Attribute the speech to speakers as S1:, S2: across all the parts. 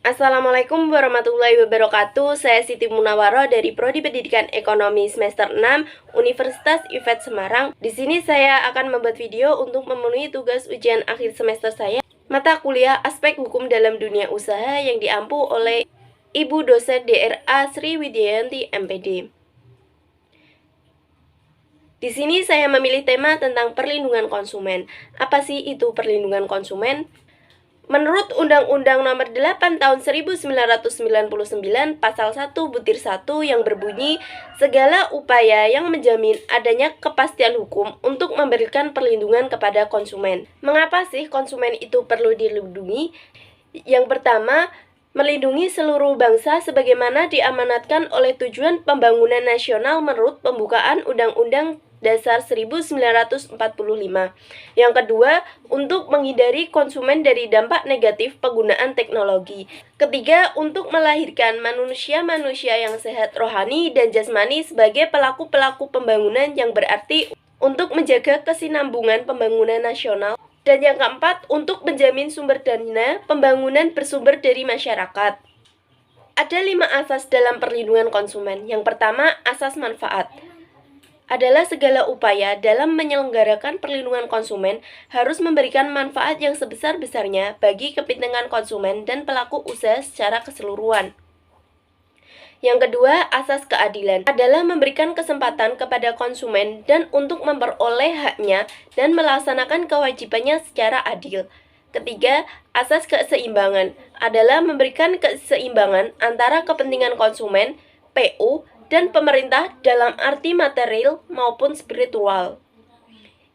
S1: Assalamualaikum warahmatullahi wabarakatuh. Saya Siti Munawaroh dari Prodi Pendidikan Ekonomi semester 6 Universitas IFET Semarang. Di sini saya akan membuat video untuk memenuhi tugas ujian akhir semester saya, mata kuliah Aspek Hukum dalam Dunia Usaha yang diampu oleh Ibu dosen DRA Sri Widyayanti MPD. Di sini saya memilih tema tentang perlindungan konsumen. Apa sih itu perlindungan konsumen? Menurut Undang-Undang Nomor 8 Tahun 1999 Pasal 1/1 yang berbunyi, segala upaya yang menjamin adanya kepastian hukum untuk memberikan perlindungan kepada konsumen. Mengapa sih konsumen itu perlu dilindungi? Yang pertama, melindungi seluruh bangsa sebagaimana diamanatkan oleh Tujuan Pembangunan Nasional menurut pembukaan Undang-Undang Dasar 1945. Yang kedua, untuk menghindari konsumen dari dampak negatif penggunaan teknologi. Ketiga, untuk melahirkan manusia-manusia yang sehat rohani dan jasmani sebagai pelaku-pelaku pembangunan yang berarti untuk menjaga kesinambungan pembangunan nasional. Dan yang keempat, untuk menjamin sumber dana pembangunan bersumber dari masyarakat. Ada 5 asas dalam perlindungan konsumen. Yang pertama, asas manfaat adalah segala upaya dalam menyelenggarakan perlindungan konsumen harus memberikan manfaat yang sebesar-besarnya bagi kepentingan konsumen dan pelaku usaha secara keseluruhan. Yang kedua, asas keadilan adalah memberikan kesempatan kepada konsumen dan untuk memperoleh haknya dan melaksanakan kewajibannya secara adil. Ketiga, asas keseimbangan adalah memberikan keseimbangan antara kepentingan konsumen, PU, dan pemerintah dalam arti material maupun spiritual.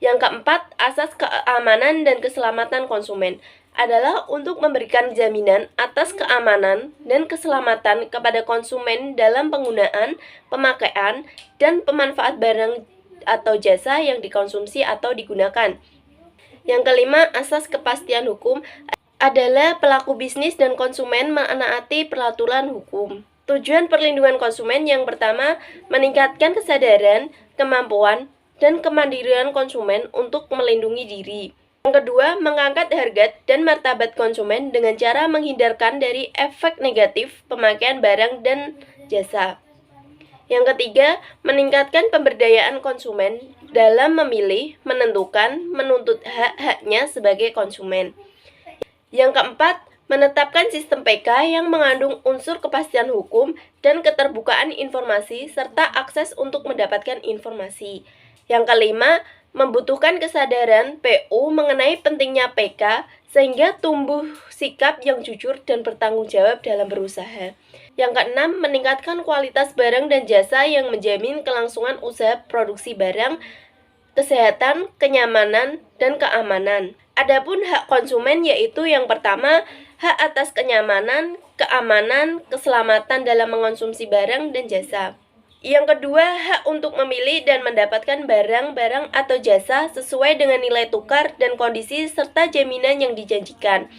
S1: Yang keempat, asas keamanan dan keselamatan konsumen adalah untuk memberikan jaminan atas keamanan dan keselamatan kepada konsumen dalam penggunaan, pemakaian, dan pemanfaat barang atau jasa yang dikonsumsi atau digunakan. Yang kelima, asas kepastian hukum adalah pelaku bisnis dan konsumen menaati peraturan hukum. Tujuan perlindungan konsumen yang pertama, meningkatkan kesadaran, kemampuan, dan kemandirian konsumen untuk melindungi diri. Yang kedua, mengangkat harga dan martabat konsumen dengan cara menghindarkan dari efek negatif pemakaian barang dan jasa. Yang ketiga, meningkatkan pemberdayaan konsumen dalam memilih, menentukan, menuntut hak-haknya sebagai konsumen. Yang keempat, menetapkan sistem PK yang mengandung unsur kepastian hukum dan keterbukaan informasi serta akses untuk mendapatkan informasi. Yang kelima, membutuhkan kesadaran PU mengenai pentingnya PK sehingga tumbuh sikap yang jujur dan bertanggung jawab dalam berusaha. Yang keenam, meningkatkan kualitas barang dan jasa yang menjamin kelangsungan usaha produksi barang, kesehatan, kenyamanan, dan keamanan. Adapun hak konsumen yaitu yang pertama, hak atas kenyamanan, keamanan, keselamatan dalam mengonsumsi barang dan jasa. Yang kedua, hak untuk memilih dan mendapatkan barang-barang atau jasa sesuai dengan nilai tukar dan kondisi serta jaminan yang dijanjikan.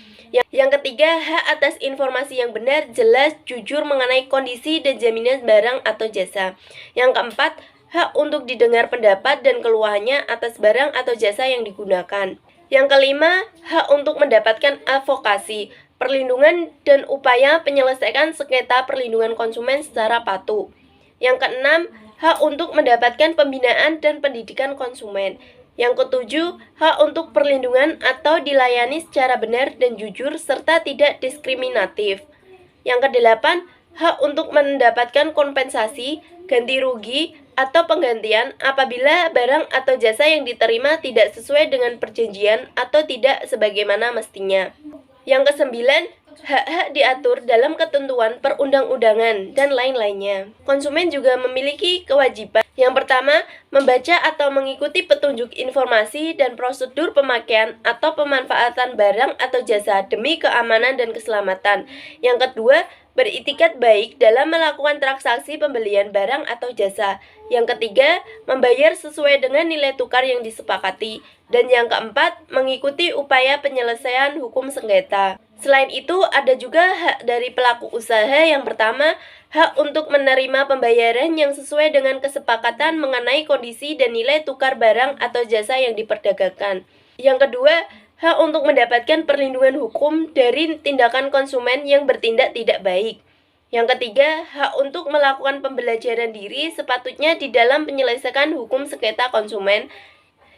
S1: Yang ketiga, hak atas informasi yang benar, jelas, jujur mengenai kondisi dan jaminan barang atau jasa. Yang keempat, hak untuk didengar pendapat dan keluhannya atas barang atau jasa yang digunakan. Yang kelima, hak untuk mendapatkan advokasi, perlindungan dan upaya penyelesaian sengketa perlindungan konsumen secara patuh. Yang keenam, hak untuk mendapatkan pembinaan dan pendidikan konsumen. Yang ketujuh, hak untuk perlindungan atau dilayani secara benar dan jujur serta tidak diskriminatif. Yang kedelapan, hak untuk mendapatkan kompensasi, ganti rugi, atau penggantian apabila barang atau jasa yang diterima tidak sesuai dengan perjanjian atau tidak sebagaimana mestinya. Yang kesembilan, hak-hak diatur dalam ketentuan perundang-undangan dan lain-lainnya. Konsumen juga memiliki kewajiban. Yang pertama, membaca atau mengikuti petunjuk informasi dan prosedur pemakaian atau pemanfaatan barang atau jasa demi keamanan dan keselamatan. Yang kedua, beritikat baik dalam melakukan transaksi pembelian barang atau jasa. Yang ketiga, membayar sesuai dengan nilai tukar yang disepakati. Dan yang keempat, mengikuti upaya penyelesaian hukum sengketa. Selain itu, ada juga hak dari pelaku usaha. Yang pertama, hak untuk menerima pembayaran yang sesuai dengan kesepakatan mengenai kondisi dan nilai tukar barang atau jasa yang diperdagangkan. Yang kedua, hak untuk mendapatkan perlindungan hukum dari tindakan konsumen yang bertindak tidak baik. Yang ketiga, hak untuk melakukan pembelajaran diri sepatutnya di dalam penyelesaian hukum sengketa konsumen.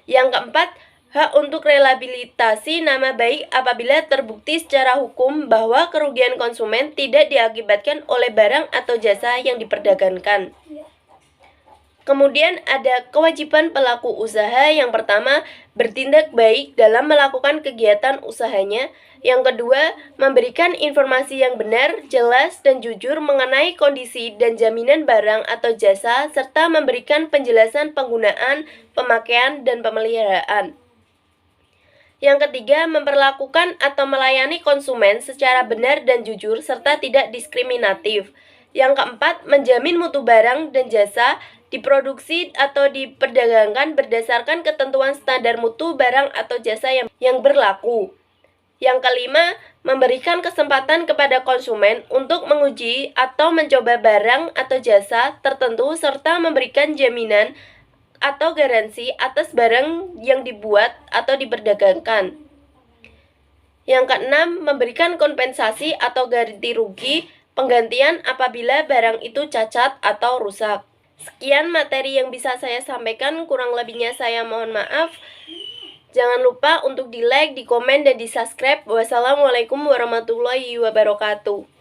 S1: Yang keempat, hak untuk relabilitasi nama baik apabila terbukti secara hukum bahwa kerugian konsumen tidak diakibatkan oleh barang atau jasa yang diperdagangkan. Kemudian ada kewajiban pelaku usaha. Yang pertama, bertindak baik dalam melakukan kegiatan usahanya. Yang kedua, memberikan informasi yang benar, jelas, dan jujur mengenai kondisi dan jaminan barang atau jasa, serta memberikan penjelasan penggunaan, pemakaian, dan pemeliharaan. Yang ketiga, memperlakukan atau melayani konsumen secara benar dan jujur, serta tidak diskriminatif. Yang keempat, menjamin mutu barang dan jasa diproduksi atau diperdagangkan berdasarkan ketentuan standar mutu barang atau jasa yang berlaku. Yang kelima, memberikan kesempatan kepada konsumen untuk menguji atau mencoba barang atau jasa tertentu serta memberikan jaminan atau garansi atas barang yang dibuat atau diperdagangkan. Yang keenam, memberikan kompensasi atau ganti rugi penggantian apabila barang itu cacat atau rusak. Sekian materi yang bisa saya sampaikan, kurang lebihnya saya mohon maaf. Jangan lupa untuk di like, di komen, dan di subscribe. Wassalamualaikum warahmatullahi wabarakatuh.